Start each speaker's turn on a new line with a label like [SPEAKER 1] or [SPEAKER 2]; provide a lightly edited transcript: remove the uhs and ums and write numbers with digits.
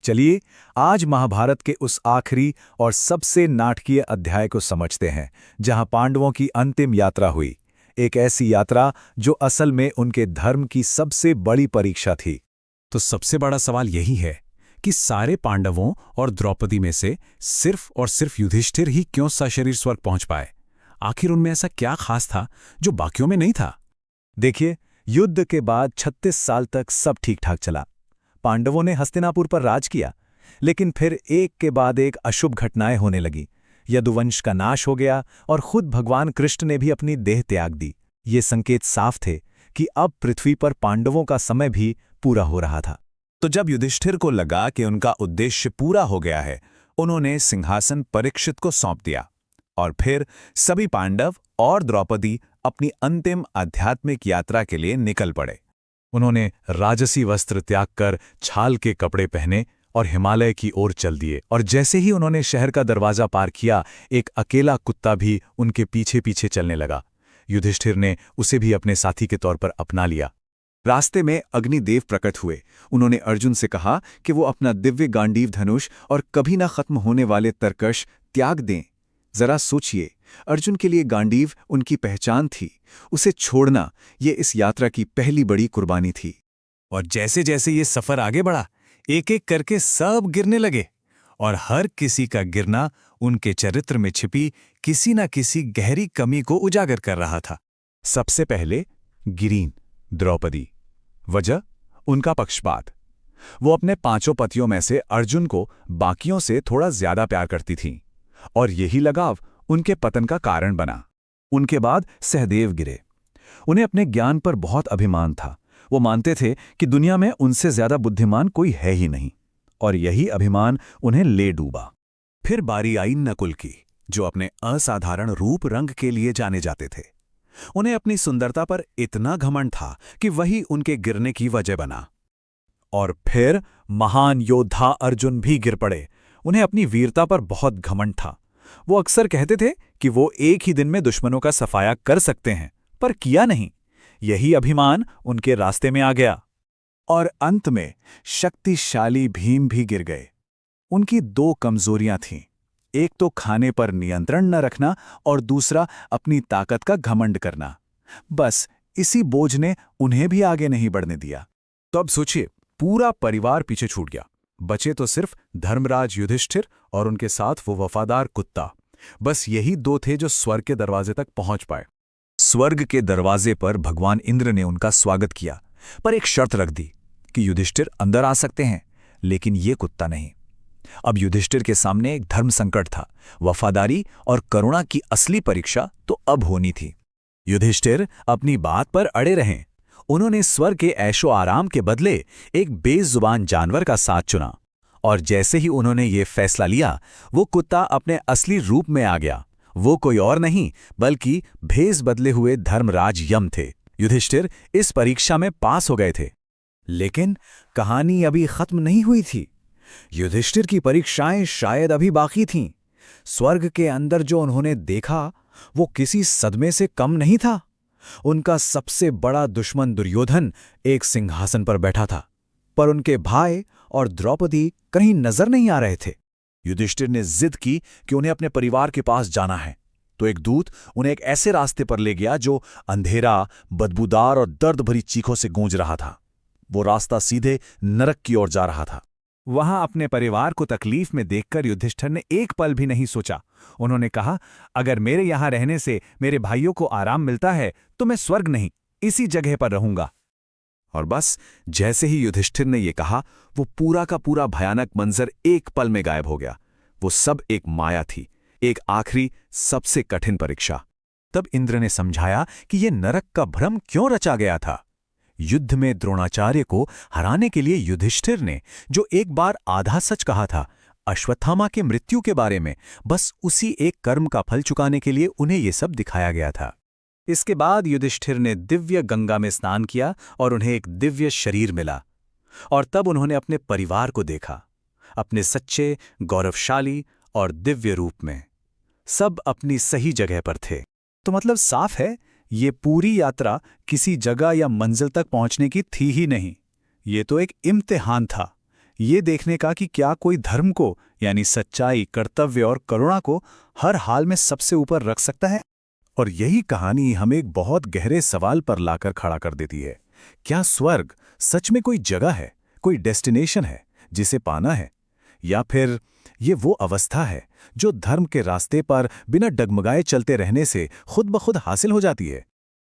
[SPEAKER 1] चलिए आज महाभारत के उस आखिरी और सबसे नाटकीय अध्याय को समझते हैं जहां पांडवों की अंतिम यात्रा हुई। एक ऐसी यात्रा जो असल में उनके धर्म की सबसे बड़ी परीक्षा थी।
[SPEAKER 2] तो सबसे बड़ा सवाल यही है कि सारे पांडवों और द्रौपदी में से सिर्फ और सिर्फ युधिष्ठिर ही क्यों सशरीर स्वर्ग पहुंच पाए। आखिर उनमें ऐसा क्या खास था जो बाकियों में नहीं था।
[SPEAKER 1] देखिए, युद्ध के बाद 36 साल तक सब ठीक ठाक चला। पांडवों ने हस्तिनापुर पर राज किया, लेकिन फिर एक के बाद एक अशुभ घटनाएं होने लगी। यदुवंश का नाश हो गया और खुद भगवान कृष्ण ने भी अपनी देह त्याग दी। ये संकेत साफ थे कि अब पृथ्वी पर पांडवों का समय भी पूरा हो रहा था।
[SPEAKER 2] तो जब युधिष्ठिर को लगा कि उनका उद्देश्य पूरा हो गया है, उन्होंने सिंहासन परीक्षित को सौंप दिया और फिर सभी पांडव और द्रौपदी अपनी अंतिम आध्यात्मिक यात्रा के लिए निकल पड़े।
[SPEAKER 1] उन्होंने राजसी वस्त्र त्याग कर छाल के कपड़े पहने और हिमालय की ओर चल दिए। और जैसे ही उन्होंने शहर का दरवाजा पार किया, एक अकेला कुत्ता भी उनके पीछे पीछे चलने लगा। युधिष्ठिर ने उसे भी अपने साथी के तौर पर अपना लिया।
[SPEAKER 3] रास्ते में अग्निदेव प्रकट हुए। उन्होंने अर्जुन से कहा कि वो अपना दिव्य गांडीव धनुष और कभी न खत्म होने वाले तरकश त्याग दें। जरा सोचिए, अर्जुन के लिए गांडीव उनकी पहचान थी। उसे छोड़ना ये इस यात्रा की पहली बड़ी कुर्बानी थी।
[SPEAKER 2] और जैसे जैसे ये सफर आगे बढ़ा, एक एक करके सब गिरने लगे और हर किसी का गिरना उनके चरित्र में छिपी किसी न किसी गहरी कमी को उजागर कर रहा था।
[SPEAKER 1] सबसे पहले गिरीन, द्रौपदी। वजह उनका पक्षपात। वो अपने 5 पतियों में से अर्जुन को बाकियों से थोड़ा ज्यादा प्यार करती थीं, और यही लगाव उनके पतन का कारण बना। उनके बाद सहदेव गिरे। उन्हें अपने ज्ञान पर बहुत अभिमान था। वो मानते थे कि दुनिया में उनसे ज्यादा बुद्धिमान कोई है ही नहीं, और यही अभिमान उन्हें ले डूबा।
[SPEAKER 2] फिर बारी आई नकुल की, जो अपने असाधारण रूप रंग के लिए जाने जाते थे। उन्हें अपनी सुंदरता पर इतना घमंड था कि वही उनके गिरने की वजह बना।
[SPEAKER 1] और फिर महान योद्धा अर्जुन भी गिर पड़े। उन्हें अपनी वीरता पर बहुत घमंड था। वो अक्सर कहते थे कि वो एक ही दिन में दुश्मनों का सफाया कर सकते हैं, पर किया नहीं। यही अभिमान उनके रास्ते में आ गया।
[SPEAKER 3] और अंत में शक्तिशाली भीम भी गिर गए। उनकी 2 कमजोरियां थीं, एक तो खाने पर नियंत्रण न रखना और दूसरा अपनी ताकत का घमंड करना। बस इसी बोझ ने उन्हें भी आगे नहीं बढ़ने दिया।
[SPEAKER 1] तो अब सोचिए, पूरा परिवार पीछे छूट गया। बचे तो सिर्फ धर्मराज युधिष्ठिर और उनके साथ वो वफादार कुत्ता। बस यही 2 थे जो स्वर्ग के दरवाजे तक पहुंच पाए। स्वर्ग के दरवाजे पर भगवान इंद्र ने उनका स्वागत किया, पर एक शर्त रख दी कि युधिष्ठिर अंदर आ सकते हैं, लेकिन ये कुत्ता नहीं। अब युधिष्ठिर के सामने एक धर्म संकट था। वफादारी और करुणा की असली परीक्षा तो अब होनी थी। युधिष्ठिर अपनी बात पर अड़े रहें। उन्होंने स्वर्ग के ऐशो आराम के बदले एक बेजुबान जानवर का साथ चुना, और जैसे ही उन्होंने ये फैसला लिया, वो कुत्ता अपने असली रूप में आ गया। वो कोई और नहीं बल्कि भेष बदले हुए धर्मराज यम थे। युधिष्ठिर इस परीक्षा में पास हो गए थे, लेकिन कहानी अभी खत्म नहीं हुई थी। युधिष्ठिर की परीक्षाएं शायद अभी बाकी थीं। स्वर्ग के अंदर जो उन्होंने देखा, वो किसी सदमे से कम नहीं था। उनका सबसे बड़ा दुश्मन दुर्योधन एक सिंहासन पर बैठा था, पर उनके भाई और द्रौपदी कहीं नजर नहीं आ रहे थे। युधिष्ठिर ने जिद की कि उन्हें अपने परिवार के पास जाना है, तो एक दूत उन्हें एक ऐसे रास्ते पर ले गया जो अंधेरा, बदबूदार और दर्द भरी चीखों से गूंज रहा था। वो रास्ता सीधे नरक की ओर जा रहा था। वहां अपने परिवार को तकलीफ में देखकर युधिष्ठिर ने एक पल भी नहीं सोचा। उन्होंने कहा, अगर मेरे यहां रहने से मेरे भाइयों को आराम मिलता है तो मैं स्वर्ग नहीं, इसी जगह पर रहूंगा। और बस जैसे ही युधिष्ठिर ने यह कहा, वो पूरा का पूरा भयानक मंजर एक पल में गायब हो गया। वो सब एक माया थी, एक आखिरी सबसे कठिन परीक्षा। तब इंद्र ने समझाया कि यह नरक का भ्रम क्यों रचा गया था। युद्ध में द्रोणाचार्य को हराने के लिए युधिष्ठिर ने जो एक बार आधा सच कहा था, अश्वत्थामा के मृत्यु के बारे में, बस उसी एक कर्म का फल चुकाने के लिए उन्हें यह सब दिखाया गया था। इसके बाद युधिष्ठिर ने दिव्य गंगा में स्नान किया और उन्हें एक दिव्य शरीर मिला। और तब उन्होंने अपने परिवार को देखा, अपने सच्चे, गौरवशाली और दिव्य रूप में। सब अपनी सही जगह पर थे। तो मतलब साफ है, ये पूरी यात्रा किसी जगह या मंजिल तक पहुंचने की थी ही नहीं। ये तो एक इम्तिहान था। ये देखने का कि क्या कोई धर्म को, यानी सच्चाई, कर्तव्य और करुणा को हर हाल में सबसे ऊपर रख सकता है। और यही कहानी हमें एक बहुत गहरे सवाल पर लाकर खड़ा कर देती है। क्या स्वर्ग सच में कोई जगह है, कोई डेस्टिनेशन है जिसे पाना है, या फिर ये वो अवस्था है जो धर्म के रास्ते पर बिना डगमगाए चलते रहने से खुद ब खुद हासिल हो जाती है?